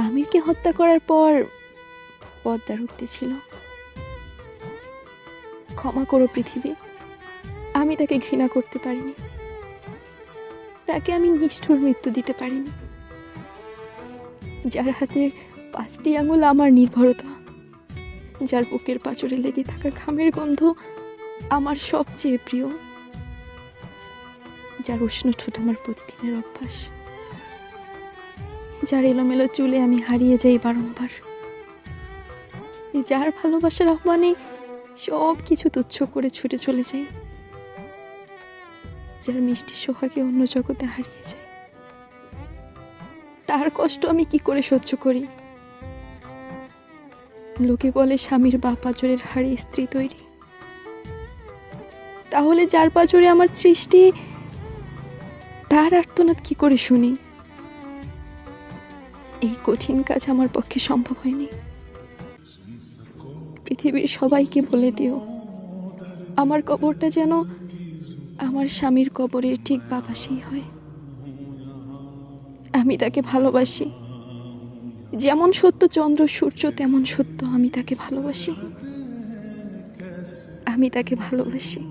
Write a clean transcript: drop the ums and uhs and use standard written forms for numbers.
আমিরকে হত্যা করার পর পদ্মার উক্তি ছিল, ক্ষমা করো পৃথিবী, আমি তাকে ঘৃণা করতে পারিনি, তাকে আমি নিষ্ঠুর মৃত্যু দিতে পারিনি। যার হাতের 5টি আঙুল আমার নির্ভরতা, যার বুকের পাঁজরে লেগে থাকা ঘামের গন্ধ আমার সবচেয়ে প্রিয়, যার উষ্ণ ঠোঁট আমার প্রতিদিনের অভ্যাস, যার এলোমেলো চুলে আমি হারিয়ে যাই বারংবার, যার ভালোবাসার আহ্বানে সব কিছু তুচ্ছ করে ছুটে চলে যাই, যার মিষ্টি সোহাগে অন্য জগতে হারিয়ে যায়, তার কষ্ট আমি কি করে সহ্য করি? লোকে বলে স্বামীর বা পাঁজরের হাড়ে স্ত্রী তৈরি, তাহলে যার পাঁজরে আমার সৃষ্টি, তার আর্তনাদ কি করে শুনি? এই কঠিন কাজ আমার পক্ষে সম্ভব হয়নি। পৃথিবীর সবাইকে বলে দিও আমার কবরটা যেন আমার স্বামীর কবরের ঠিক বাপাশেই হয়। আমি তাকে ভালোবাসি, যেমন সত্য চন্দ্র সূর্য তেমন সত্য আমি তাকে ভালোবাসি, আমি তাকে ভালোবাসি।